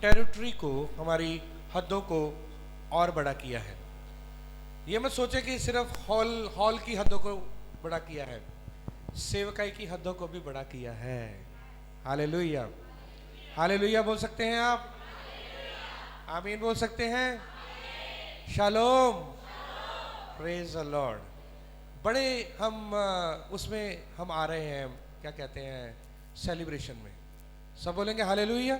Territory को, हमारी हदों को और बड़ा किया है। ये मत सोचे कि सिर्फ हॉल की हदों को बड़ा किया है, सेवकाई की हदों को भी बड़ा किया है। हालेलुया, हालेलुया बोल सकते हैं आप? आमीन बोल सकते हैं? Shalom, praise the Lord. बड़े हम उसमें हम आ रहे हैं, क्या कहते हैं, सेलिब्रेशन में। सब बोलेंगे हालेलुया,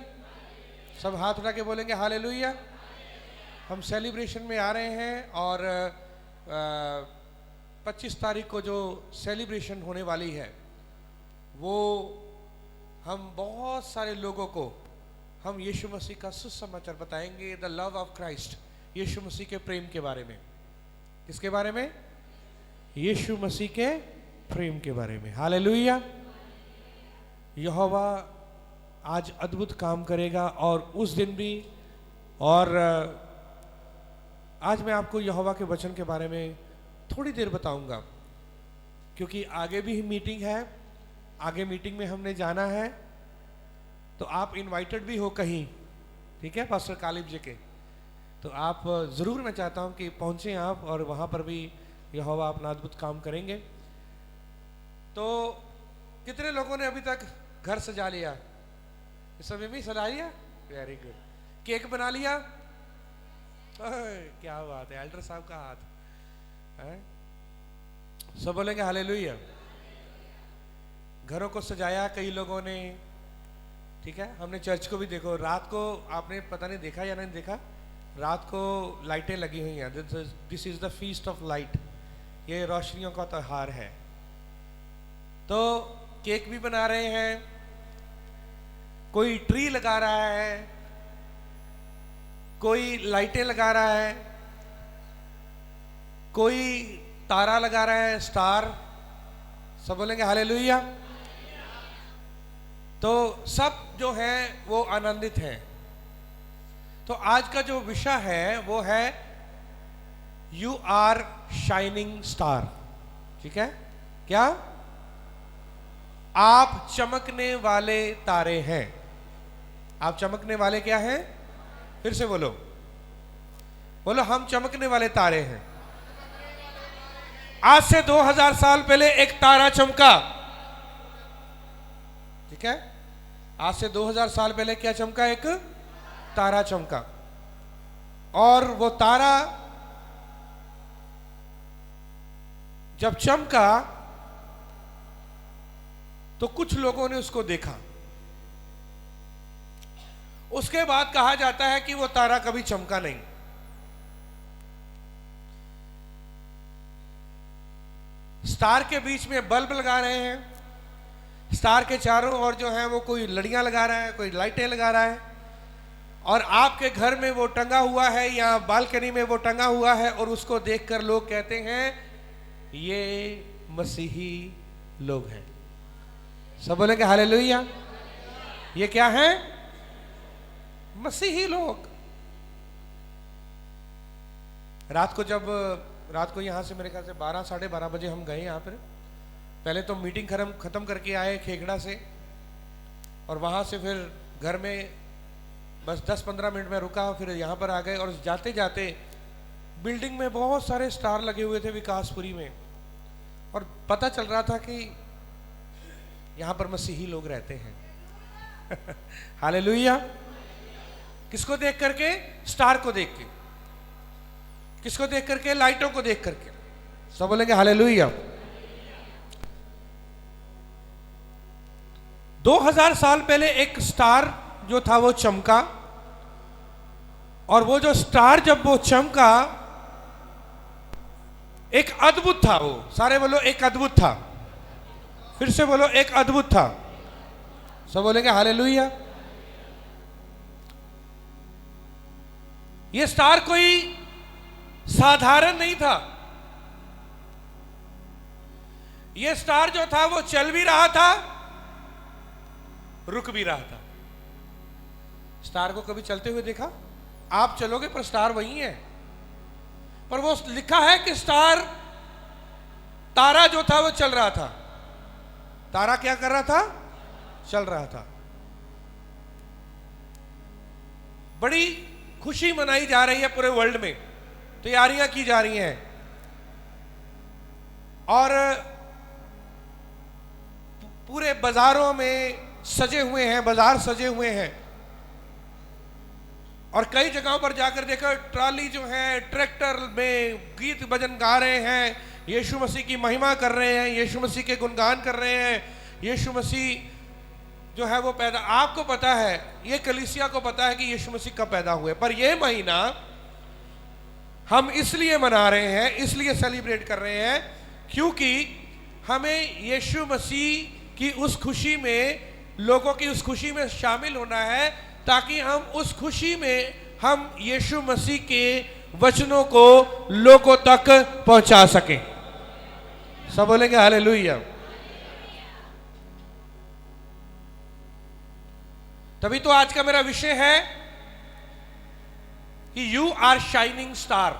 सब हाथ उठा के बोलेंगे हालेलुया। हम सेलिब्रेशन में आ रहे हैं और 25 तारीख को जो सेलिब्रेशन होने वाली है वो हम बहुत सारे लोगों को हम यीशु मसीह का सुसमाचार बताएंगे, द लव ऑफ क्राइस्ट, यीशु मसीह के प्रेम के बारे में। किसके बारे में? यीशु मसीह के प्रेम के बारे में। हालेलुया। यहोवा आज अद्भुत काम करेगा और उस दिन भी। और आज मैं आपको यहोवा के वचन के बारे में थोड़ी देर बताऊंगा, क्योंकि आगे भी मीटिंग है, आगे मीटिंग में हमने जाना है। तो आप इनवाइटेड भी हो कहीं, ठीक है, पास्टर कालिब जी के। तो आप ज़रूर, मैं चाहता हूं कि पहुंचे आप, और वहां पर भी यहोवा अपना अद्भुत काम करेंगे। तो कितने लोगों ने अभी तक घर सजा लिया? इस समय भी सजा लिया? Very good. केक बना लिया? क्या बात है, एल्डर साहब का हाथ है। सब बोलेंगे हालेलुया। घरों को सजाया कई लोगों ने, ठीक है। हमने चर्च को भी, देखो रात को, आपने पता नहीं देखा या नहीं देखा, रात को लाइटें लगी हुई हैं। This is the feast of light, ये रोशनियों का त्योहार है। तो केक भी बना रहे हैं, कोई ट्री लगा रहा है, कोई लाइटें लगा रहा है, कोई तारा लगा रहा है, स्टार। सब बोलेंगे हालेलुया। तो सब जो है वो आनंदित हैं। तो आज का जो विषय है वो है यू आर शाइनिंग स्टार, ठीक है। क्या? आप चमकने वाले तारे हैं। आप चमकने वाले क्या हैं? फिर से बोलो, बोलो, हम चमकने वाले तारे हैं। आज से 2000 साल पहले एक तारा चमका, ठीक है। आज से 2000 साल पहले क्या चमका? एक तारा चमका। और वो तारा जब चमका तो कुछ लोगों ने उसको देखा। उसके बाद कहा जाता है कि वो तारा कभी चमका नहीं। स्टार के बीच में बल्ब लगा रहे हैं, स्टार के चारों ओर जो है वो कोई लड़ियां लगा रहा है, कोई लाइटें लगा रहा है, और आपके घर में वो टंगा हुआ है या बालकनी में वो टंगा हुआ है, और उसको देखकर लोग कहते हैं ये मसीही लोग हैं। सब बोलेंगे हालेलुया। ये क्या है? मसीही लोग। रात को यहां से मेरे ख्याल से 12 साढ़े 12 बजे हम गए यहाँ पर। पहले तो मीटिंग खत्म करके आए खेगड़ा से, और वहां से फिर घर में बस 10-15 मिनट में रुका, फिर यहाँ पर आ गए। और जाते जाते बिल्डिंग में बहुत सारे स्टार लगे हुए थे विकासपुरी में, और पता चल रहा था कि यहाँ पर मसीही लोग रहते हैं। हालेलुया। किसको देख करके? स्टार को देख के। किसको देख करके? लाइटों को देख करके। सब बोलेंगे हालेलुया। 2000 साल पहले एक स्टार जो था वो चमका, और वो जो स्टार जब वो चमका, एक अद्भुत था वो। सारे बोलो, एक अद्भुत था। फिर से बोलो, एक अद्भुत था। सब बोलेंगे हालेलुया। ये स्टार कोई साधारण नहीं था। ये स्टार जो था वो चल भी रहा था, रुक भी रहा था। स्टार को कभी चलते हुए देखा? आप चलोगे पर स्टार वही है, पर वो लिखा है कि स्टार, तारा जो था वो चल रहा था। तारा क्या कर रहा था? चल रहा था। बड़ी खुशी मनाई जा रही है पूरे वर्ल्ड में, तैयारियां की जा रही हैं और पूरे बाजारों में सजे हुए हैं, बाजार सजे हुए हैं। और कई जगहों पर जाकर देखो ट्रॉली जो है, ट्रैक्टर में गीत भजन गा रहे हैं, यीशु मसीह की महिमा कर रहे हैं, यीशु मसीह के गुणगान कर रहे हैं। यीशु मसीह जो है वो पैदा, आपको पता है, ये कलीसिया को पता है कि यीशु मसीह कब पैदा हुए, पर ये महीना हम इसलिए मना रहे हैं, इसलिए सेलिब्रेट कर रहे हैं क्योंकि हमें यीशु मसीह की उस खुशी में, लोगों की उस खुशी में शामिल होना है, ताकि हम उस खुशी में हम यीशु मसीह के वचनों को लोगों तक पहुंचा सकें। सब बोलेंगे हालेलुया। तभी तो आज का मेरा विषय है कि यू आर शाइनिंग स्टार।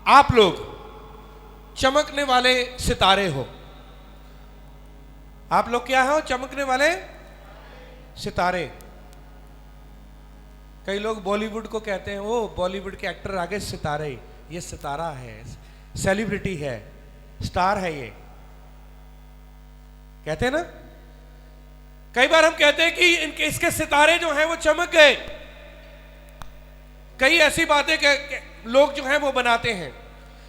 आप लोग चमकने वाले सितारे हो। आप लोग क्या हो? चमकने वाले सितारे। कई लोग बॉलीवुड को कहते हैं, वो बॉलीवुड के एक्टर आगे सितारे, ये सितारा है, सेलिब्रिटी है, स्टार है, ये कहते हैं ना। कई बार हम कहते हैं कि इसके सितारे जो हैं वो चमक गए। कई ऐसी बातें लोग जो हैं वो बनाते हैं।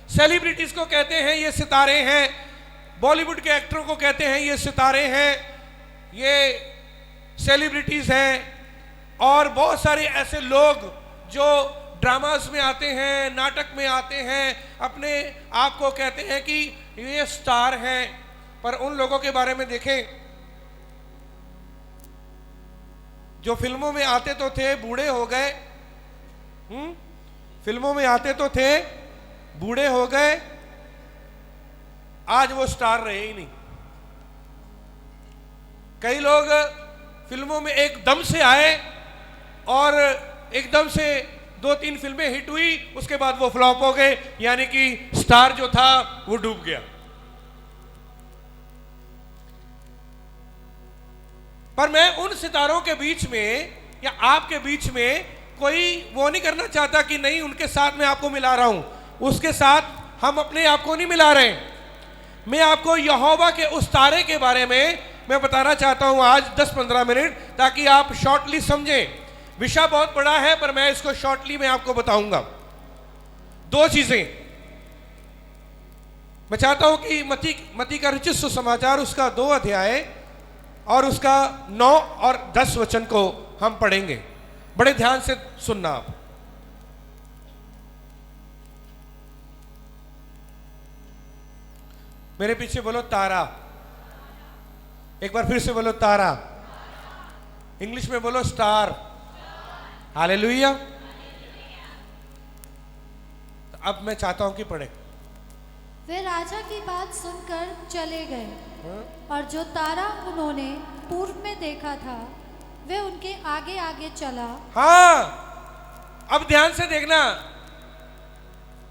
सेलिब्रिटीज को कहते हैं ये सितारे हैं, बॉलीवुड के एक्टरों को कहते हैं ये सितारे हैं, ये सेलिब्रिटीज हैं। और बहुत सारे ऐसे लोग जो ड्रामास में आते हैं, नाटक में आते हैं, अपने आप को कहते हैं कि ये स्टार हैं। पर उन लोगों के बारे में देखें जो फिल्मों में आते तो थे, बूढ़े हो गए। फिल्मों में आते तो थे, बूढ़े हो गए, आज वो स्टार रहे ही नहीं। कई लोग फिल्मों में एकदम से आए और एकदम से 2-3 फिल्में हिट हुई, उसके बाद वो फ्लॉप हो गए, यानी कि स्टार जो था वो डूब गया। पर मैं उन सितारों के बीच में या आपके बीच में कोई वो नहीं करना चाहता कि नहीं उनके साथ मैं आपको मिला रहा हूं, उसके साथ हम अपने आप को नहीं मिला रहे। मैं आपको यहोवा के उस तारे के बारे में मैं बताना चाहता हूं आज 10-15 मिनट, ताकि आप शॉर्टली समझें। विषय बहुत बड़ा है पर मैं इसको शॉर्टली में आपको बताऊंगा। 2 चीजें मैं चाहता हूं कि मत्ती का रचित सुसमाचार उसका 2 अध्याय और उसका 9 और 10 वचन को हम पढ़ेंगे। बड़े ध्यान से सुनना आप। मेरे पीछे बोलो तारा। एक बार फिर से बोलो तारा। इंग्लिश में बोलो स्टार। हालेलुया। अब मैं चाहता हूं कि पढ़े। वे राजा की बात सुनकर चले गए और जो तारा उन्होंने पूर्व में देखा था वे उनके आगे आगे चला। हाँ, अब ध्यान से देखना,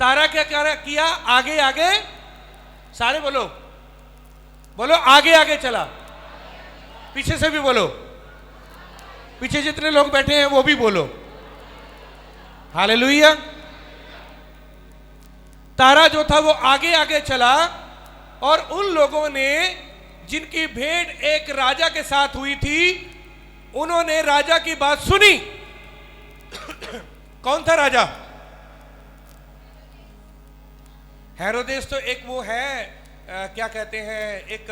तारा क्या किया? आगे आगे, सारे बोलो, बोलो आगे आगे चला। पीछे से भी बोलो, पीछे जितने लोग बैठे हैं वो भी बोलो हालेलुया। तारा जो था वो आगे आगे चला और उन लोगों ने जिनकी भेंट एक राजा के साथ हुई थी, उन्होंने राजा की बात सुनी। कौन था राजा? हेरोदेस तो एक वो है, क्या कहते हैं, एक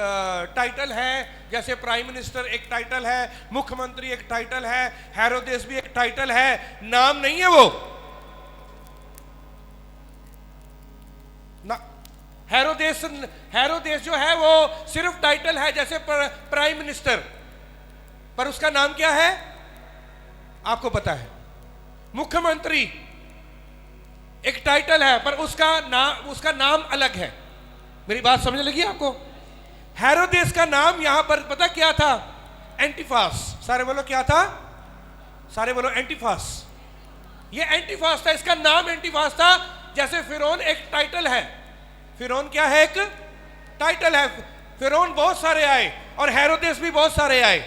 टाइटल है, जैसे प्राइम मिनिस्टर एक टाइटल है, मुख्यमंत्री एक टाइटल है, हेरोदेस भी एक टाइटल है, नाम नहीं है वो ना। हेरोदेस जो है वो सिर्फ टाइटल है, जैसे प्राइम मिनिस्टर, पर उसका नाम क्या है आपको पता है? मुख्यमंत्री एक टाइटल है पर उसका नाम अलग है। मेरी बात समझ लगी आपको? हेरोदेस का नाम यहां पर पता क्या था? एंटिफास। सारे बोलो क्या था? सारे बोलो एंटिफास। ये एंटिफास था, इसका नाम एंटिफास था। जैसे फिरौन एक टाइटल है, फिरौन क्या है? एक टाइटल है। फिरौन बहुत सारे आए और हेरोदेस भी बहुत सारे आए।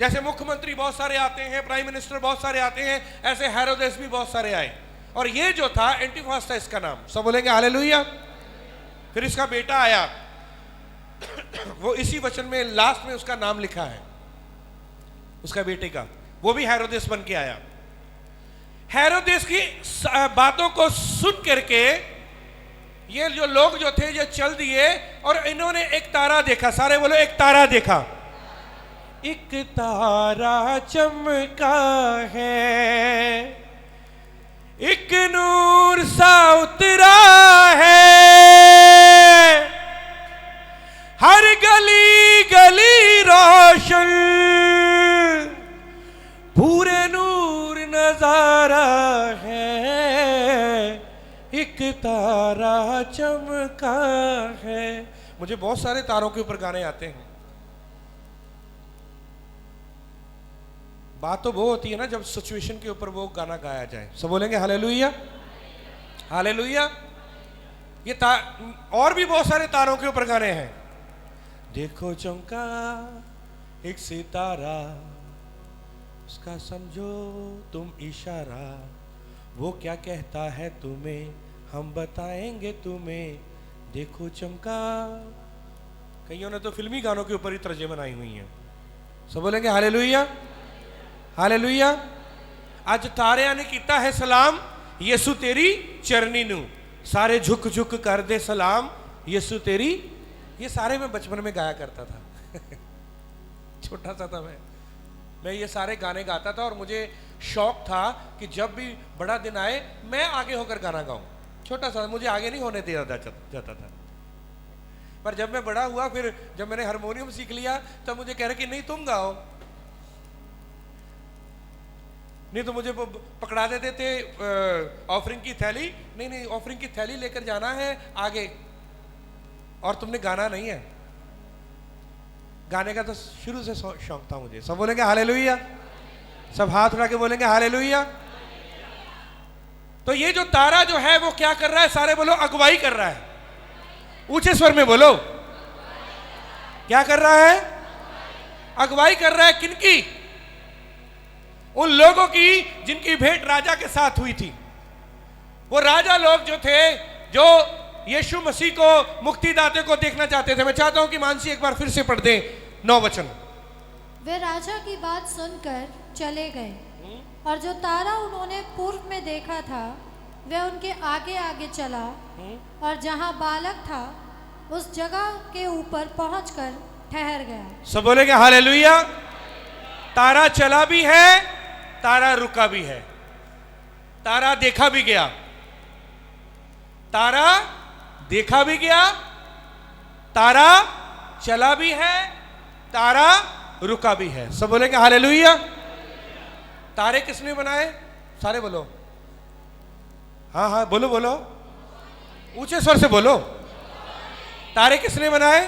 जैसे मुख्यमंत्री बहुत सारे आते हैं, प्राइम मिनिस्टर बहुत सारे आते हैं, ऐसे हेरोदेस भी बहुत सारे आए। और ये जो था एंटिफास था इसका नाम, सब बोलेंगे हालेलुया। फिर इसका बेटा आया, वो इसी वचन में लास्ट में उसका नाम लिखा है, उसका बेटे का, वो भी हेरोदेस बन के आया। हेरोदेस की बातों को सुन करके ये जो लोग जो थे ये चल दिए और इन्होंने एक तारा देखा। सारे बोलो एक तारा देखा। एक तारा चमका है, एक नूर सा उतरा है, हर गली गली रोशन, पूरे नूर नजारा है, एक तारा चमका है। मुझे बहुत सारे तारों के ऊपर गाने आते हैं। बात तो वो होती है ना जब सिचुएशन के ऊपर वो गाना गाया जाए। सब बोलेंगे हालेलुया, हालेलुया। ये और भी बहुत सारे तारों के ऊपर गाने हैं। देखो चमका एक सितारा, उसका समझो तुम इशारा, वो क्या कहता है तुम्हें हम बताएंगे तुम्हें। देखो चमका। कईयों ने तो फिल्मी गानों के ऊपर ही तर्जे बनाई हुई हैं। सब बोलेंगे हालेलुया, हालेलुया। आज तारिया ने कीता है सलाम, यीशु तेरी चरनी नू, सारे झुक झुक कर दे सलाम, यीशु तेरी। ये सारे मैं बचपन में गाया करता था। छोटा सा था मैं ये सारे गाने गाता था और मुझे शौक था कि जब भी बड़ा दिन आए मैं आगे होकर गाना गाऊं। छोटा सा, मुझे आगे नहीं होने दिया जाता था। पर जब मैं बड़ा हुआ, फिर जब मैंने हारमोनियम सीख लिया, तब मुझे कह रहे कि नहीं तुम गाओ। नहीं तो मुझे पकड़ा देते थे ऑफरिंग की थैली, नहीं ऑफरिंग की थैली लेकर जाना है आगे, और तुमने गाना नहीं है। गाने का तो शुरू से शौक था मुझे। सब बोलेंगे हालेलुया, सब हाथ उठा के बोलेंगे हालेलुया। तो ये जो तारा जो है वो क्या कर रहा है? सारे बोलो अगुवाई कर रहा है। ऊंचे स्वर में बोलो, क्या कर रहा है? अगुवाई कर रहा है। किनकी? उन लोगों की जिनकी भेंट राजा के साथ हुई थी। वो राजा लोग जो थे, जो यीशु मसीह को, मुक्तिदाते को देखना चाहते थे। मैं चाहता हूं कि मानसी एक बार फिर से पढ़ दें 9 वचन। वे राजा की बात सुनकर चले गए और जो तारा उन्होंने पूर्व में देखा था वह उनके आगे आगे चला और जहां बालक था उस जगह के ऊपर पहुंचकर ठहर गया। सब बोलेंगे हालेलुया। तारा चला भी है, तारा रुका भी है, तारा देखा भी गया, तारा देखा भी गया, तारा चला भी है, तारा रुका भी है। सब बोलेंगे हालेलुया। तारे किसने बनाए? सारे बोलो, हाँ हाँ बोलो बोलो, ऊंचे स्वर से बोलो। तारे किसने बनाए?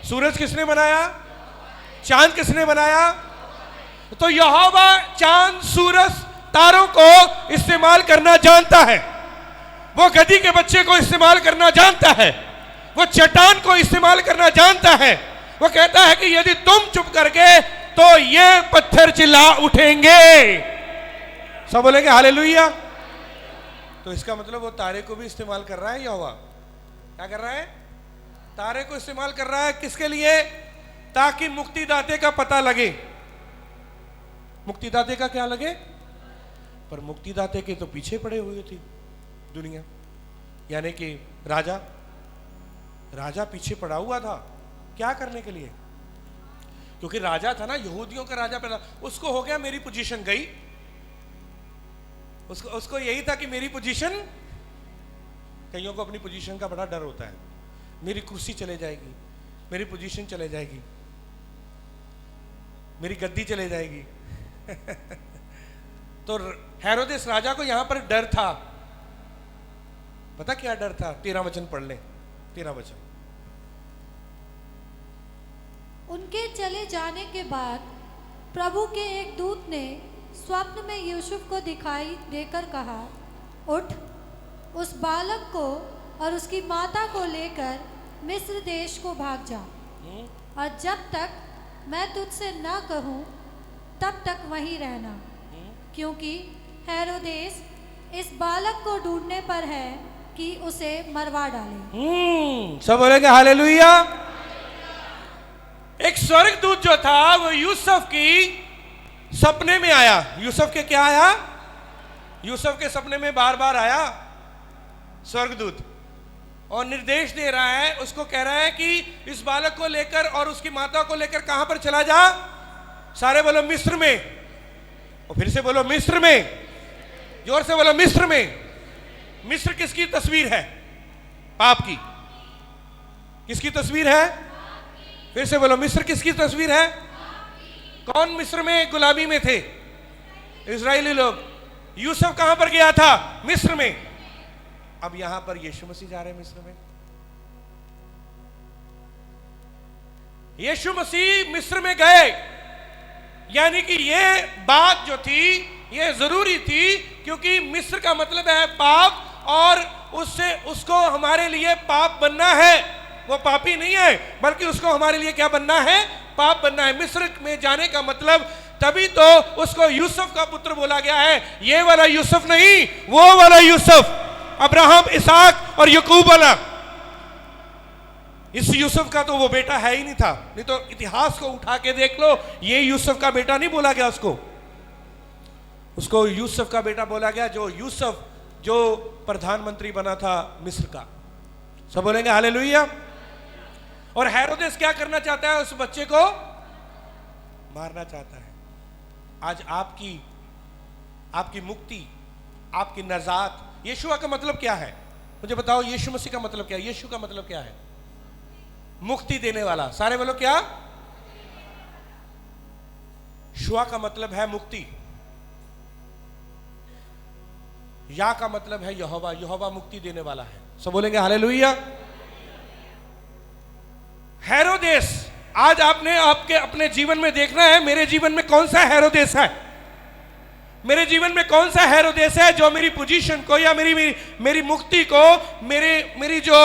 सूरज किसने बनाया? चांद किसने बनाया? तो यहोवा चांद, सूरज, तारों को इस्तेमाल करना जानता है। वो गधी के बच्चे को इस्तेमाल करना जानता है। वो चट्टान को इस्तेमाल करना जानता है। वो कहता है कि यदि तुम चुप करके तो ये पत्थर चिल्ला उठेंगे। सब बोलेंगे हालेलुया। तो इसका मतलब वो तारे को भी इस्तेमाल कर रहा है। यहोवा क्या कर रहा है? तारे को इस्तेमाल कर रहा है। किसके लिए? ताकि मुक्तिदाते का पता लगे। मुक्तिदाते का क्या लगे? पर मुक्तिदाते के तो पीछे पड़े हुए थी दुनिया, यानी कि राजा। राजा पीछे पड़ा हुआ था। क्या करने के लिए? क्योंकि राजा था ना, यहूदियों का राजा पहला। उसको हो गया मेरी पोजीशन गई। उसको यही था कि मेरी पोजीशन, कईयों को अपनी पोजीशन का बड़ा डर होता है, मेरी कुर्सी चले जाएगी, मेरी पोजीशन चले जाएगी, मेरी गद्दी चले जाएगी। तो हेरोदेस राजा को यहां पर डर था। पता क्या डर था? 13 वचन पढ़ ले। 13 वचन। उनके चले जाने के बाद प्रभु के एक दूत ने स्वप्न में यूसुफ को दिखाई देकर कहा, उठ, उस बालक को और उसकी माता को लेकर मिस्र देश को भाग जा और जब तक मैं तुझसे न कहूँ तब तक वहीं रहना, क्योंकि हेरोदेस इस बालक को ढूंढने पर है कि उसे मरवा डाले। सब बोलेंगे हालेलुया। एक स्वर्गदूत जो था वो यूसुफ की सपने में आया। यूसुफ के क्या आया? यूसुफ के सपने में बार बार आया स्वर्गदूत, और निर्देश दे रहा है, उसको कह रहा है कि इस बालक को लेकर और उसकी माता को लेकर कहां पर चला जा? सारे बोलो मिस्र में, और फिर से बोलो मिस्र में, जोर से बोलो मिस्र में। मिस्र किसकी तस्वीर है? पाप की। किसकी तस्वीर है? फिर से बोलो मिस्र किसकी तस्वीर है? कौन मिस्र में गुलामी में थे? इजरायली लोग। यूसुफ कहां पर गया था? मिस्र में। अब यहां पर यीशु मसीह जा रहे हैं मिस्र में। यीशु मसीह मिस्र में गए, यानी कि ये बात जो थी ये जरूरी थी, क्योंकि मिस्र का मतलब है पाप, और उससे उसको हमारे लिए पाप बनना है। वो पापी नहीं है, बल्कि उसको हमारे लिए क्या बनना है? पाप बनना है। मिस्र में जाने का मतलब, तभी तो उसको यूसुफ का पुत्र बोला गया है। ये वाला यूसुफ नहीं, वो वाला यूसुफ, अब्राहम, इसहाक और याकूब वाला। इस यूसुफ का तो वो बेटा है ही नहीं था। नहीं तो इतिहास को उठा के देख लो, ये यूसुफ का बेटा नहीं बोला गया उसको यूसुफ का बेटा बोला गया, जो यूसुफ जो प्रधानमंत्री बना था मिस्र का। सब बोलेंगे हालेलुया। और हेरोदेस क्या करना चाहता है? उस बच्चे को मारना चाहता है। आज आपकी मुक्ति, आपकी नजात, यीशुआ का मतलब क्या है? मुझे बताओ, यीशु मसीह का मतलब क्या है? यीशु का मतलब क्या है? मुक्ति देने वाला। सारे बोलो क्या? शुआ का मतलब है मुक्ति, या का मतलब है यहोवा। यहोवा मुक्ति देने वाला है। सब बोलेंगे हालेलुया। हेरोदेस, आज आपने आपके अपने जीवन में देखना है, मेरे जीवन में कौन सा हेरोदेस है? मेरे जीवन में कौन सा हेरोदेस है जो मेरी पोजीशन को, या मेरी मुक्ति को, मेरी जो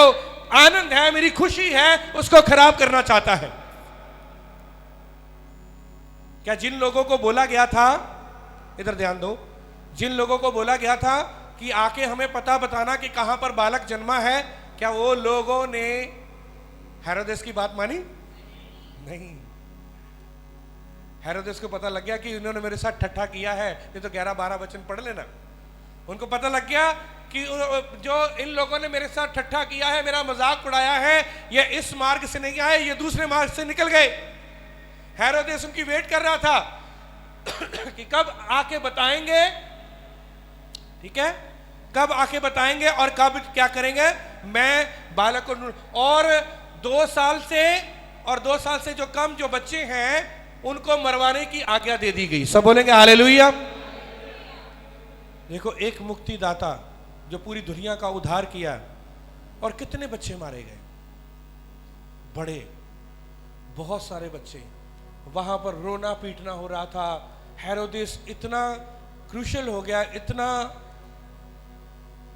आनंद है, मेरी खुशी है, उसको खराब करना चाहता है? क्या जिन लोगों को बोला गया था, इधर ध्यान दो, जिन लोगों को बोला गया था कि आके हमें पता बताना कि कहां पर बालक जन्मा है, क्या वो लोगों ने हेरोदेस की बात मानी? नहीं। हेरोदेस को पता लग गया कि इन्होंने मेरे साथ ठट्ठा किया है, नहीं तो 11-12 वचन पढ़ लेना। उनको पता लग गया कि जो इन लोगों ने मेरे साथ ठट्ठा किया है, मेरा मजाक उड़ाया है, ये इस मार्ग से नहीं आए, ये दूसरे मार्ग से निकल गए। हेरोदेस उनकी वेट कर रहा था कि कब आके बताएंगे, ठीक है, कब आके बताएंगे और कब क्या करेंगे। मैं बालक को, और 2 साल से जो कम जो बच्चे हैं उनको मरवाने की आज्ञा दे दी गई। सब बोलेंगे हालेलुया। देखो, एक मुक्तिदाता जो पूरी दुनिया का उद्धार किया, और कितने बच्चे मारे गए, बड़े बहुत सारे बच्चे। वहां पर रोना पीटना हो रहा था। हेरोदेस इतना क्रूशल हो गया, इतना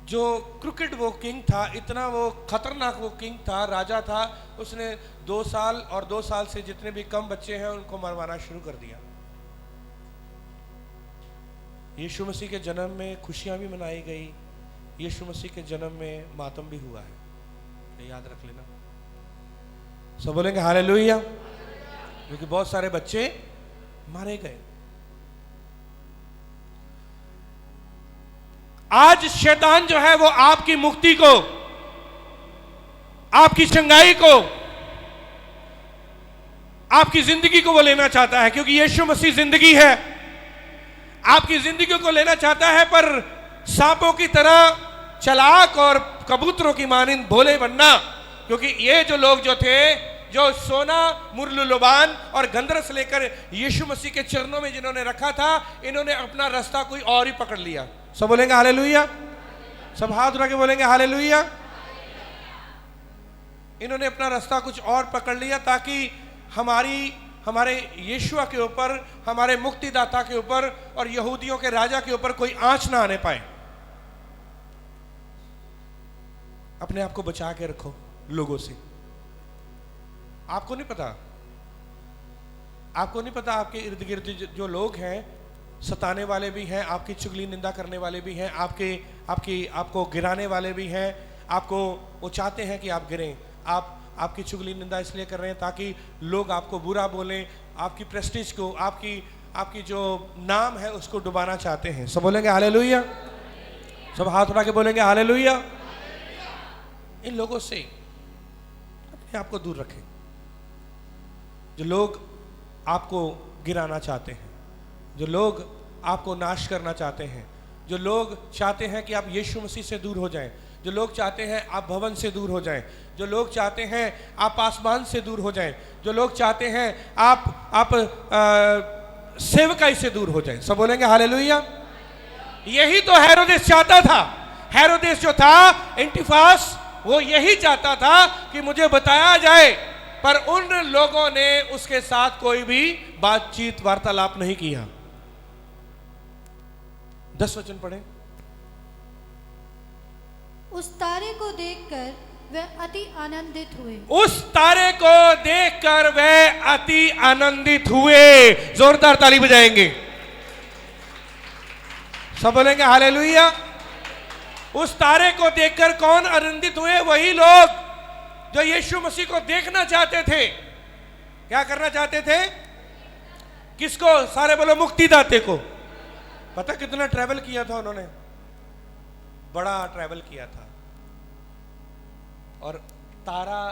जो क्रिकेट वो किंग था, इतना वो खतरनाक वो किंग था, राजा था, उसने 2 साल और 2 साल से जितने भी कम बच्चे हैं उनको मरवाना शुरू कर दिया। यीशु मसीह के जन्म में खुशियां भी मनाई गई, यीशु मसीह के जन्म में मातम भी हुआ है, ये याद रख लेना। सब बोलेंगे हालेलुया। क्योंकि बहुत सारे बच्चे मारे गए। आज शैतान जो है वो आपकी मुक्ति को, आपकी चंगाई को, आपकी जिंदगी को वो लेना चाहता है, क्योंकि यीशु मसीह जिंदगी है। आपकी जिंदगी को लेना चाहता है, पर सांपों की तरह चालाक और कबूतरों की मानिंद भोले बनना। क्योंकि ये जो लोग जो थे, जो सोना, मुरलुलुबान और गंधरस लेकर यीशु मसीह के चरणों में जिन्होंने रखा था, इन्होंने अपना रास्ता कोई और ही पकड़ लिया। सब बोलेंगे हालेलुया। सब हाथ उठा के बोलेंगे हालेलुया। इन्होंने अपना रास्ता कुछ और पकड़ लिया, ताकि हमारे यीशुआ के ऊपर, हमारे मुक्तिदाता के ऊपर और यहूदियों के राजा के ऊपर कोई आंच ना आने पाए। अपने आप को बचा के रखो लोगों से। आपको नहीं पता आपको नहीं पता आपके इर्द गिर्द जो लोग हैं, सताने वाले भी हैं, आपकी चुगली निंदा करने वाले भी हैं, आपको गिराने वाले भी हैं, वो चाहते हैं कि आप गिरें। आपकी चुगली निंदा इसलिए कर रहे हैं ताकि लोग आपको बुरा बोलें, आपकी प्रेस्टीज को, आपकी जो नाम है उसको डुबाना चाहते हैं। सब बोलेंगे हालेलुया, सब हाथ उठा के बोलेंगे हालेलुया। इन लोगों से अपने आप को दूर रखें, जो लोग आपको गिराना चाहते हैं, जो लोग आपको नाश करना चाहते हैं, जो लोग चाहते हैं कि आप यीशु मसीह से दूर हो जाएं, जो लोग चाहते हैं आप भवन से दूर हो जाएं, जो लोग चाहते हैं आप आसमान से दूर हो जाएं, जो लोग चाहते हैं आप सेवकाई से दूर हो जाएं। सब बोलेंगे हालेलुया। यही तो हेरोदेस चाहता था। हेरोदेस जो था एंटिफास, वो यही चाहता था कि मुझे बताया जाए, पर उन लोगों ने उसके साथ कोई भी बातचीत वार्तालाप नहीं किया। 10 वचन पढ़े। उस तारे को देखकर वे अति आनंदित हुए। उस तारे को देखकर वे अति आनंदित हुए। जोरदार ताली बजाएंगे, सब बोलेंगे हालेलुया। उस तारे को देखकर कौन आनंदित हुए? वही लोग जो यीशु मसीह को देखना चाहते थे। क्या करना चाहते थे? किसको? सारे बोलो मुक्तिदाते को। पता कितना ट्रैवल किया था उन्होंने? बड़ा ट्रैवल किया था। और तारा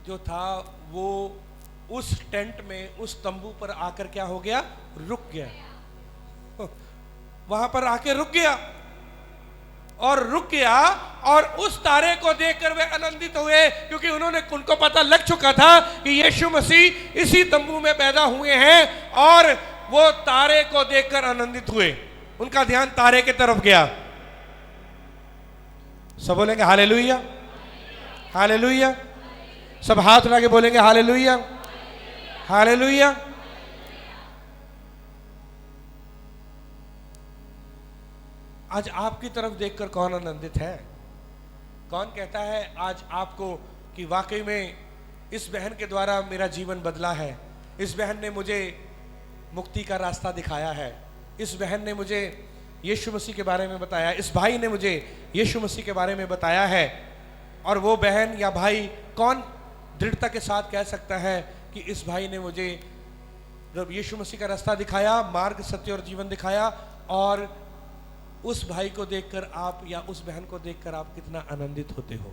जो था वो उस टेंट में, उस तंबू पर आकर क्या हो गया? रुक गया। वहां पर आके रुक गया और रुक गया। और उस तारे को देखकर वे आनंदित हुए, क्योंकि उनको पता लग चुका था कि यीशु मसीह इसी तंबू में पैदा हुए हैं। और वो तारे को देखकर आनंदित हुए। उनका ध्यान तारे की तरफ गया। सब बोलेंगे हालेलुया, हालेलुया। सब हाथ उठा के बोलेंगे हालेलुया, हालेलुया। आज आपकी तरफ देखकर कौन आनंदित है? कौन कहता है आज आपको कि वाकई में इस बहन के द्वारा मेरा जीवन बदला है, इस बहन ने मुझे मुक्ति का रास्ता दिखाया है, इस बहन ने मुझे यीशु मसीह के बारे में बताया, इस भाई ने मुझे यीशु मसीह के बारे में बताया है। और वो बहन या भाई कौन दृढ़ता के साथ कह सकता है कि इस भाई ने मुझे जब यीशु मसीह का रास्ता दिखाया, मार्ग, सत्य और जीवन दिखाया। और उस भाई को देखकर आप या उस बहन को देखकर आप कितना आनंदित होते हो।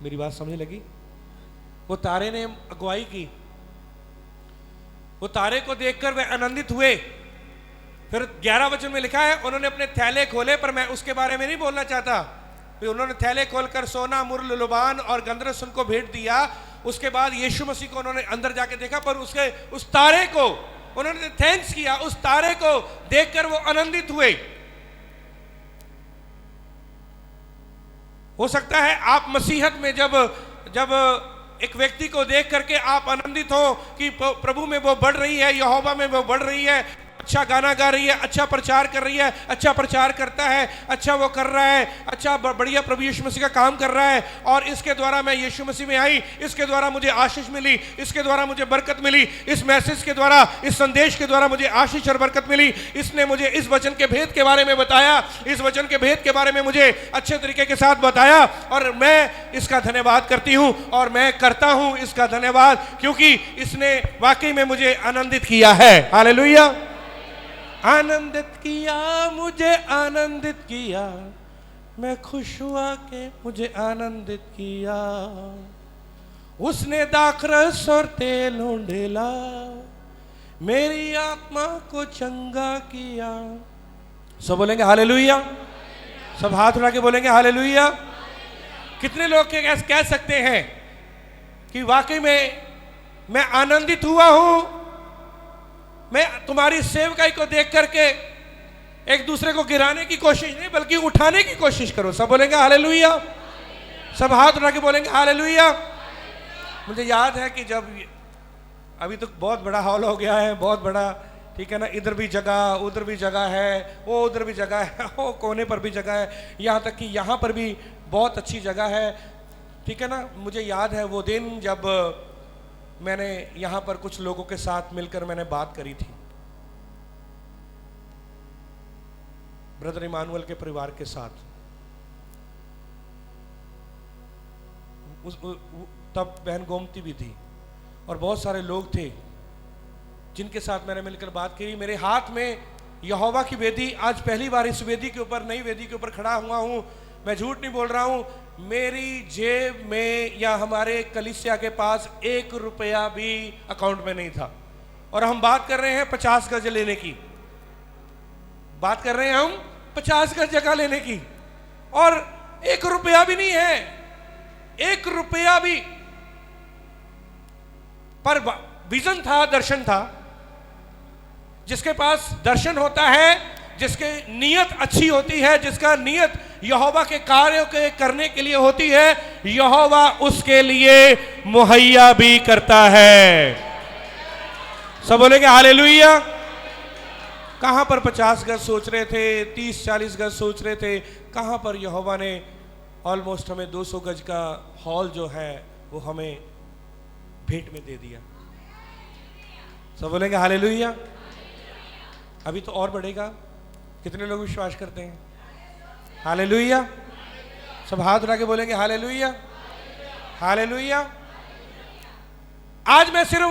मेरी बात समझ लगी? वो तारे ने अगुवाई की, वो तारे को देखकर वे आनंदित हुए। फिर 11 वचन में लिखा है उन्होंने अपने थैले खोले, पर मैं उसके बारे में नहीं बोलना चाहता। फिर उन्होंने थैले खोलकर सोना, मुर्र, लुबान और गंधरस उनको भेंट दिया। उसके बाद यीशु मसीह को उन्होंने अंदर जाके देखा, पर उस तारे को उन्होंने थैंक्स किया। उस तारे को देखकर वो आनंदित हुए। हो सकता है आप मसीहत में जब एक व्यक्ति को देख करके आप आनंदित हो कि प्रभु में वो बढ़ रही है, यहोवा में वो बढ़ रही है, अच्छा गाना गा रही है, अच्छा प्रचार कर रही है, अच्छा प्रचार करता है, अच्छा वो कर रहा है, अच्छा बढ़िया प्रभु यीशु मसीह का काम कर रहा है। और इसके द्वारा मैं यीशु मसीह में आई, इसके द्वारा मुझे आशीष मिली, इसके द्वारा मुझे बरकत मिली, इस मैसेज के द्वारा, इस संदेश के द्वारा मुझे आशीष और बरकत मिली। इसने मुझे इस वचन के भेद के बारे में बताया, इस वचन के भेद के बारे में मुझे अच्छे तरीके के साथ बताया, और मैं इसका धन्यवाद करती हूं और मैं करता हूं इसका धन्यवाद, क्योंकि इसने वाकई में मुझे आनंदित किया है। हालेलुया। आनंदित किया, मुझे आनंदित किया, मैं खुश हुआ के मुझे आनंदित किया। उसने दाखरस और तेल ढेला, मेरी आत्मा को चंगा किया। सब बोलेंगे हालेलुया। सब हाथ उठा के बोलेंगे हालेलुया। कितने लोग कह सकते हैं कि वाकई में मैं आनंदित हुआ हूं? मैं तुम्हारी सेवकाई को देख करके एक दूसरे को गिराने की कोशिश नहीं, बल्कि उठाने की कोशिश करो। सब बोलेंगे हालेलुया। सब हाथ उठा के बोलेंगे हालेलुया। मुझे याद है कि जब अभी तो बहुत बड़ा हॉल हो गया है, बहुत बड़ा, ठीक है ना, इधर भी जगह, उधर भी जगह है, वो उधर भी जगह है, वो कोने पर भी जगह है, यहाँ तक कि यहाँ पर भी बहुत अच्छी जगह है, ठीक है ना। मुझे याद है वो दिन जब मैंने यहां पर कुछ लोगों के साथ मिलकर मैंने बात करी थी, ब्रदर इमानुअल के परिवार के साथ। तब बहन गोमती भी थी और बहुत सारे लोग थे जिनके साथ मैंने मिलकर बात की। मेरे हाथ में यहोवा की वेदी, आज पहली बार इस वेदी के ऊपर, नई वेदी के ऊपर खड़ा हुआ हूं। मैं झूठ नहीं बोल रहा हूं, मेरी जेब में या हमारे कलीसिया के पास 1 रुपया भी अकाउंट में नहीं था। और हम बात कर रहे हैं 50 गज लेने की, बात कर रहे हैं हम 50 गज जगह लेने की, और 1 रुपया भी नहीं है, 1 रुपया भी। पर विजन था, दर्शन था। जिसके पास दर्शन होता है, जिसके नीयत अच्छी होती है, जिसका नीयत यहोवा के कार्यों के करने के लिए होती है, यहोवा उसके लिए मुहैया भी करता है। सब बोलेंगे हालेलुया। कहां पर 50 गज सोच रहे थे, 30-40 गज सोच रहे थे, कहां पर यहोवा ने ऑलमोस्ट हमें 200 गज का हॉल जो है वो हमें भेंट में दे दिया। सब बोलेंगे हालेलुया। अभी तो और बढ़ेगा। कितने लोग विश्वास करते हैं? हालेलुया। सब हाथ उठा के बोलेंगे हालेलुया, हालेलुया। आज मैं सिर्फ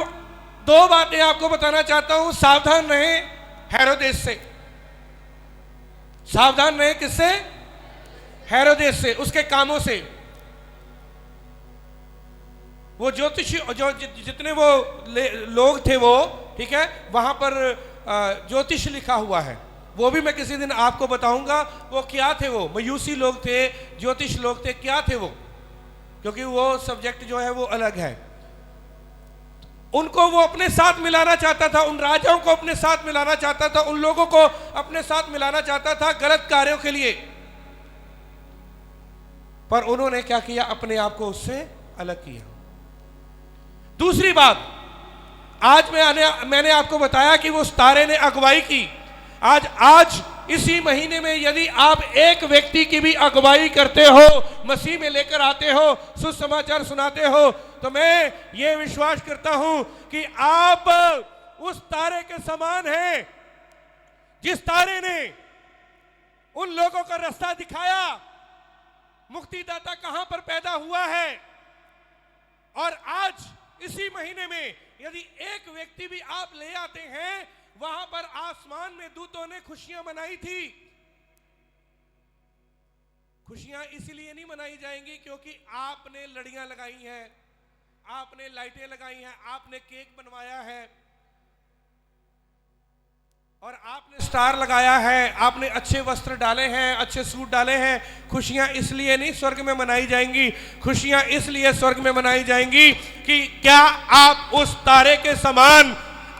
2 बातें आपको बताना चाहता हूं। सावधान रहें हेरोदेस से। सावधान रहें किससे? हेरोदेस से, उसके कामों से। वो ज्योतिषी, जो जितने वो लोग थे, वो ठीक है, वहां पर ज्योतिष लिखा हुआ है, वो भी मैं किसी दिन आपको बताऊंगा वो क्या थे। वो मयूसी लोग थे, ज्योतिष लोग थे, क्या थे वो, क्योंकि वो सब्जेक्ट जो है वो अलग है। उनको वो अपने साथ मिलाना चाहता था, उन राजाओं को अपने साथ मिलाना चाहता था, उन लोगों को अपने साथ मिलाना चाहता था गलत कार्यों के लिए। पर उन्होंने क्या किया? अपने आप को उससे अलग किया। दूसरी बात, आज मैंने आपको बताया कि वो तारे ने अगुवाई की। आज इसी महीने में यदि आप एक व्यक्ति की भी अगुवाई करते हो, मसीह में लेकर आते हो, सुसमाचार सुनाते हो, तो मैं ये विश्वास करता हूं कि आप उस तारे के समान हैं जिस तारे ने उन लोगों का रास्ता दिखाया। मुक्तिदाता कहां पर पैदा हुआ है। और आज इसी महीने में यदि एक व्यक्ति भी आप ले आते हैं, वहां पर आसमान में दूतों ने खुशियां मनाई थी। खुशियां इसलिए नहीं मनाई जाएंगी क्योंकि आपने लड़ियां लगाई हैं, आपने लाइटें लगाई हैं, आपने केक बनवाया है और आपने स्टार लगाया है, आपने अच्छे वस्त्र डाले हैं, अच्छे सूट डाले हैं। खुशियां इसलिए नहीं स्वर्ग में मनाई जाएंगी। खुशियां इसलिए स्वर्ग में मनाई जाएंगी कि क्या आप उस तारे के समान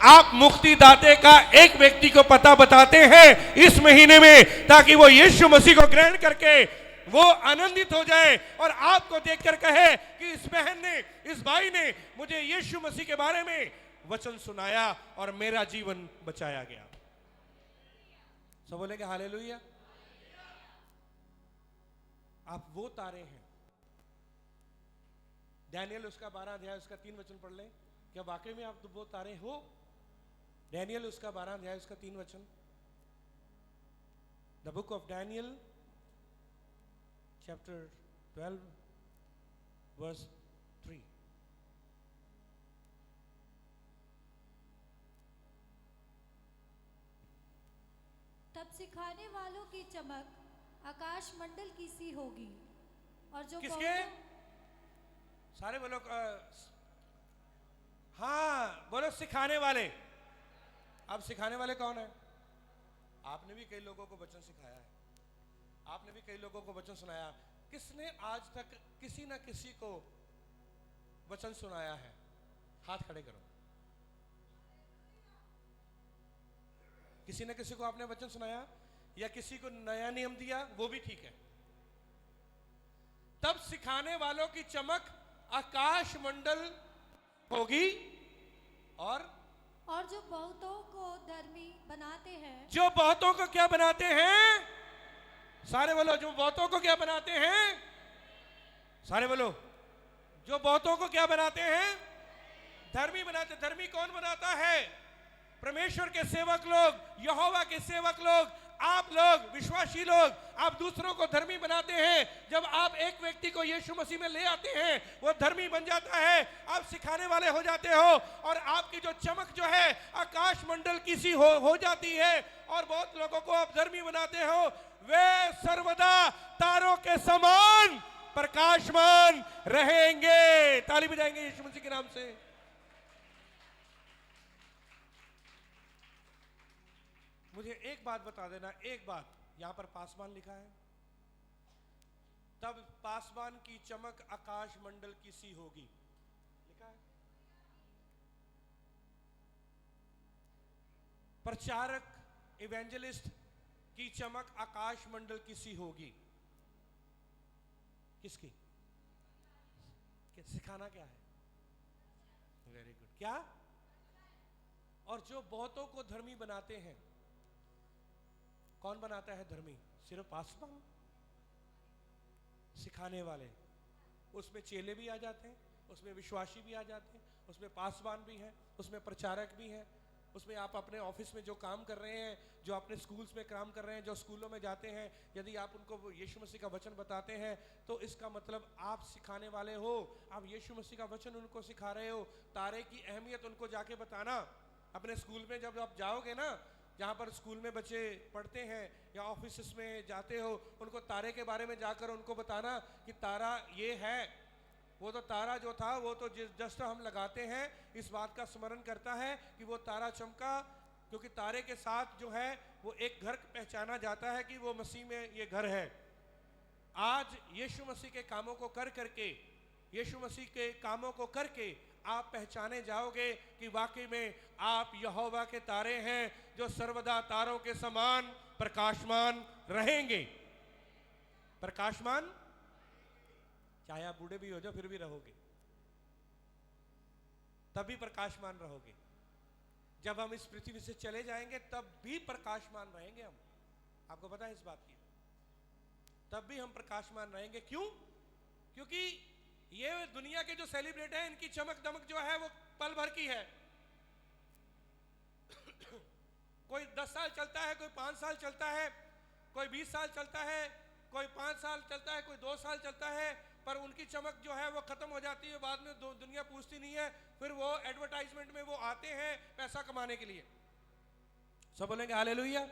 आप मुक्तिदाते का एक व्यक्ति को पता बताते हैं इस महीने में, ताकि वो यीशु मसीह को ग्रहण करके वो आनंदित हो जाए और आपको देखकर कहे कि इस बहन ने, इस भाई ने मुझे यीशु मसीह के बारे में वचन सुनाया और मेरा जीवन बचाया गया। सब बोलेंगे हालेलुया। आप वो तारे हैं। डैनियल उसका 12 अध्याय उसका 3 वचन पढ़ लें। क्या वाकई में आप तो वो तारे हो? डैनियल उसका 12 अध्याय उसका 3 वचन। The book of Daniel chapter 12 verse 3। तब सिखाने वालों की चमक आकाश मंडल की सी होगी और जो किसके? सारे बोलो हाँ बोलो सिखाने वाले। अब सिखाने वाले कौन है? आपने भी कई लोगों को वचन सिखाया है, आपने भी कई लोगों को वचन सुनाया। किसने आज तक किसी ना किसी को वचन सुनाया है? हाथ खड़े करो। किसी न किसी को आपने वचन सुनाया या किसी को नया नियम दिया, वो भी ठीक है। तब सिखाने वालों की चमक आकाश मंडल होगी और जो बहुतों को धर्मी बनाते हैं। जो बहुतों को क्या बनाते हैं? सारे बोलो, जो बहुतों को क्या बनाते हैं? सारे बोलो, जो बहुतों को क्या बनाते हैं? धर्मी बनाते। धर्मी कौन बनाता है? परमेश्वर के सेवक लोग, यहोवा के सेवक लोग, आप लोग, विश्वासी लोग। आप दूसरों को धर्मी बनाते हैं। जब आप एक व्यक्ति को यीशु मसीह में ले आते हैं, वो धर्मी बन जाता है। आप सिखाने वाले हो जाते हो और आपकी जो चमक जो है आकाश मंडल की सी हो जाती है और बहुत लोगों को आप धर्मी बनाते हो। वे सर्वदा तारों के समान प्रकाशमान रहेंगे। ताली बजाएंगे यीशु मसीह के नाम से। मुझे एक बात बता देना, एक बात। यहां पर पासमान लिखा है, तब पासमान की चमक आकाश मंडल की सी होगी, लिखा है। प्रचारक, इवेंजलिस्ट की चमक आकाश मंडल की सी होगी। किसकी? सिखाना क्या है? Very good. क्या? और जो बहुतों को धर्मी बनाते हैं, कौन बनाता है धर्मी? सिर्फ पासवान, सिखाने वाले। उसमें चेले भी आ जाते हैं, उसमें विश्वासी भी आ जाते हैं, उसमें पासवान भी हैं, उसमें प्रचारक भी हैं, उसमें आप अपने ऑफिस में जो काम कर रहे हैं, जो अपने स्कूल्स में काम कर रहे हैं, जो स्कूलों में जाते हैं, यदि आप उनको यीशु मसीह का वचन बताते हैं तो इसका मतलब आप सिखाने वाले हो। आप यीशु मसीह का वचन उनको सिखा रहे हो। तारे की अहमियत उनको जाके बताना। अपने स्कूल में जब आप जाओगे ना, जहाँ पर स्कूल में बच्चे पढ़ते हैं या ऑफिस में जाते हो, उनको तारे के बारे में जाकर उनको बताना कि तारा ये है। वो तो तारा जो था वो तो जस्ट हम लगाते हैं, इस बात का स्मरण करता है कि वो तारा चमका, क्योंकि तारे के साथ जो है वो एक घर पहचाना जाता है कि वो मसीह में ये घर है। आज यीशु मसीह के कामों को कर करके, यीशु मसीह के कामों को करके आप पहचाने जाओगे कि वाकई में आप यहोवा के तारे हैं, जो सर्वदा तारों के समान प्रकाशमान रहेंगे। प्रकाशमान, चाहे आप बूढ़े भी हो जाओ फिर भी रहोगे, तब भी प्रकाशमान रहोगे। जब हम इस पृथ्वी से चले जाएंगे तब भी प्रकाशमान रहेंगे हम। आपको पता है इस बात की? तब भी हम प्रकाशमान रहेंगे। क्यों? क्योंकि ये दुनिया के जो सेलिब्रिटी हैं, इनकी चमक दमक जो है वो पल भर की है। कोई 10 साल चलता है, कोई 5 साल चलता है, कोई 20 साल चलता है, कोई 5 साल चलता है, कोई 2 साल चलता है, पर उनकी चमक जो है वो खत्म हो जाती है। बाद में दुनिया पूछती नहीं है, फिर वो एडवर्टाइजमेंट में वो आते हैं पैसा कमाने के लिए। सब बोलेंगे हालेलुया।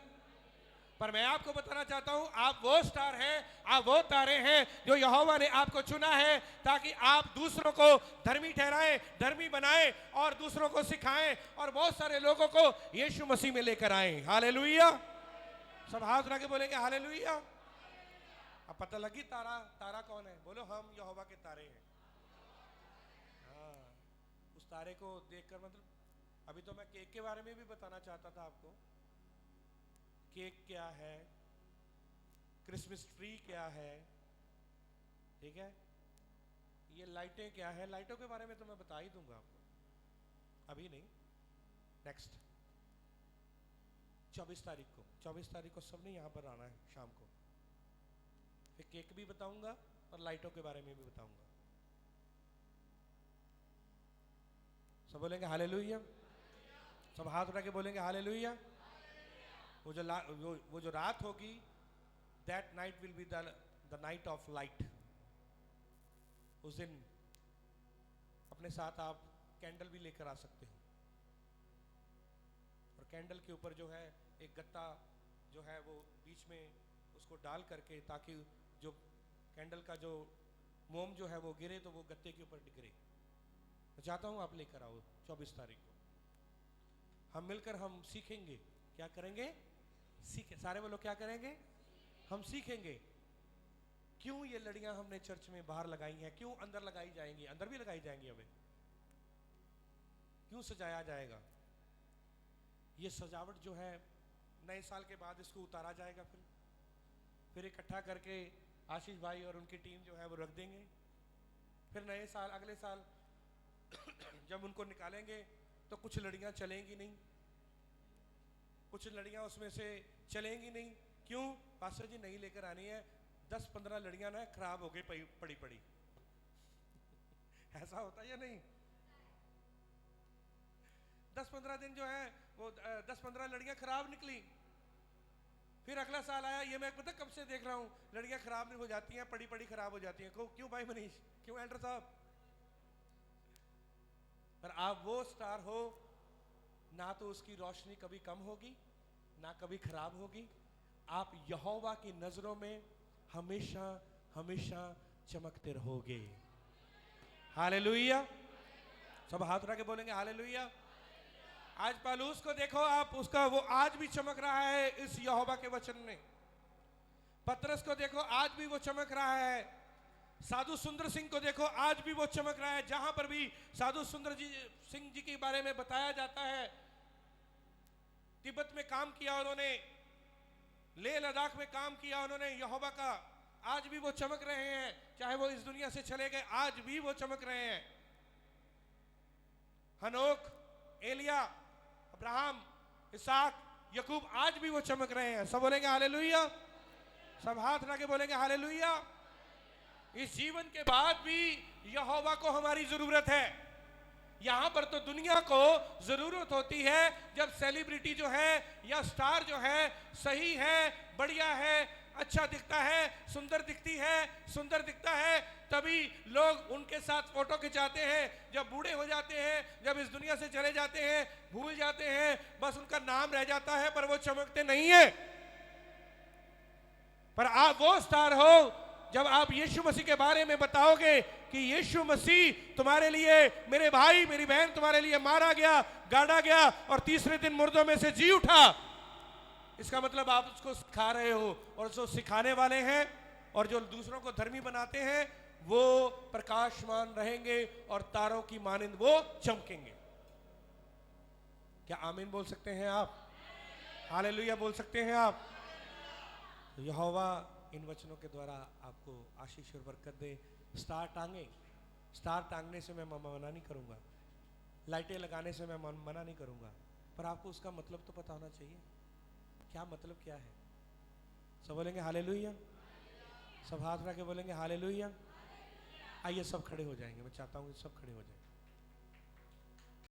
पर मैं आपको बताना चाहता हूं, आप वो स्टार हैं, आप वो तारे हैं जो यहोवा ने आपको चुना है ताकि आप दूसरों को धर्मी ठहराएं, धर्मी बनाएं और दूसरों को सिखाएं और बहुत सारे लोगों को यीशु मसीह में लेकर आएं। हालेलुया। सब हाथ उठा के बोलेंगे हालेलुया। अब पता लगी तारा, तारा कौन है? बोलो हम यहोवा के तारे हैं। हाँ, उस तारे को देखकर, मतलब अभी तो मैं केक के बारे में भी बताना चाहता था आपको। केक क्या है, क्रिसमस ट्री क्या है, ठीक है, ये लाइटें क्या है। लाइटों के बारे में तो मैं बता ही दूंगा आपको, अभी नहीं, नेक्स्ट 24 तारीख को। 24 तारीख को सबने यहाँ पर आना है शाम को। फिर केक भी बताऊंगा और लाइटों के बारे में भी बताऊंगा। सब बोलेंगे हालेलुया। सब हाथ उठा के बोलेंगे हालेलुया। वो जो रात होगी, that night will be the night of light. उस दिन अपने साथ आप कैंडल भी लेकर आ सकते हो, और कैंडल के ऊपर जो है एक गत्ता जो है वो बीच में उसको डाल करके, ताकि जो कैंडल का जो मोम जो है वो गिरे तो वो गत्ते के ऊपर गिरे। मैं चाहता हूं आप लेकर आओ 24 तारीख को। हम मिलकर हम सीखेंगे। क्या करेंगे? सीखे। सारे वो लोग क्या करेंगे? हम सीखेंगे क्यों ये लड़ियां हमने चर्च में बाहर लगाई हैं, क्यों अंदर लगाई जाएंगी, अंदर भी लगाई जाएंगी हमें, क्यों सजाया जाएगा। ये सजावट जो है नए साल के बाद इसको उतारा जाएगा, फिर इकट्ठा करके आशीष भाई और उनकी टीम जो है वो रख देंगे। फिर नए साल, अगले साल जब उनको निकालेंगे तो कुछ लड़ियां चलेंगी नहीं, कुछ लड़ियां उसमें से चलेंगी नहीं। क्यों? पास्टर जी नहीं लेकर आनी है। 10-15 लड़ियां ना खराब हो गई पड़ी पड़ी। ऐसा होता है या नहीं? 10-15 दिन जो है वो 10-15 लड़कियां खराब निकली। फिर अगला साल आया, ये मैं पता कब से देख रहा हूं, लड़कियां खराब नहीं हो जाती हैं, पड़ी पड़ी खराब हो जाती हैं। क्यों भाई मनीष, क्यों एल्डर साहब? पर आप वो स्टार हो, ना तो उसकी रोशनी कभी कम होगी ना कभी खराब होगी। आप यहोवा की नजरों में हमेशा हमेशा चमकते रहोगे। हालेलुया। सब हाथ उठा के बोलेंगे हालेलुया। आज पालूस को देखो आप, उसका वो आज भी चमक रहा है इस यहोवा के वचन में। पतरस को देखो आज भी वो चमक रहा है। साधु सुंदर सिंह को देखो आज भी वो चमक रहा है। जहां पर भी साधु सुंदर सिंह जी के बारे में बताया जाता है, तिब्बत में काम किया उन्होंने, लेह लद्दाख में काम किया उन्होंने यहोवा का, आज भी वो चमक रहे हैं। चाहे वो इस दुनिया से चले गए, आज भी वो चमक रहे हैं। हनोक, एलिया, अब्राहम, इसहाक, यकूब, आज भी वो चमक रहे हैं। सब बोलेंगे हालेलुया। सब हाथ उठा के बोलेंगे हालेलुया। इस जीवन के बाद भी यहोवा को हमारी जरूरत है। यहां पर तो दुनिया को जरूरत होती है जब सेलिब्रिटी जो है या स्टार जो है सही है, बढ़िया है, अच्छा दिखता है, सुंदर दिखता है, तभी लोग उनके साथ फोटो खिंचाते हैं। जब बूढ़े हो जाते हैं, जब इस दुनिया से चले जाते हैं, भूल जाते हैं, बस उनका नाम रह जाता है, पर वो चमकते नहीं है। पर आप वो स्टार हो जब आप यीशु मसीह के बारे में बताओगे कि यीशु मसीह तुम्हारे लिए, मेरे भाई मेरी बहन, तुम्हारे लिए मारा गया, गाड़ा गया और तीसरे दिन मुर्दों में से जी उठा। इसका मतलब आप उसको सिखा रहे हो, और जो सिखाने वाले हैं और जो दूसरों को धर्मी बनाते हैं वो प्रकाशमान रहेंगे और तारों की मानिंद वो चमकेंगे। क्या आमीन बोल सकते हैं आप? हालेलुया बोल सकते हैं आप? यहोवा इन वचनों के द्वारा आपको आशीष और बरकत दे। स्टार टांगने से मैं मना नहीं करूंगा, लाइटें लगाने से मैं मना नहीं करूंगा, पर आपको उसका मतलब तो पता होना चाहिए। क्या मतलब क्या है? सब बोलेंगे हालेलुया। सब हाथ उठा के बोलेंगे हालेलुया। आइए सब खड़े हो जाएंगे, मैं चाहता हूँ कि सब खड़े हो जाएं।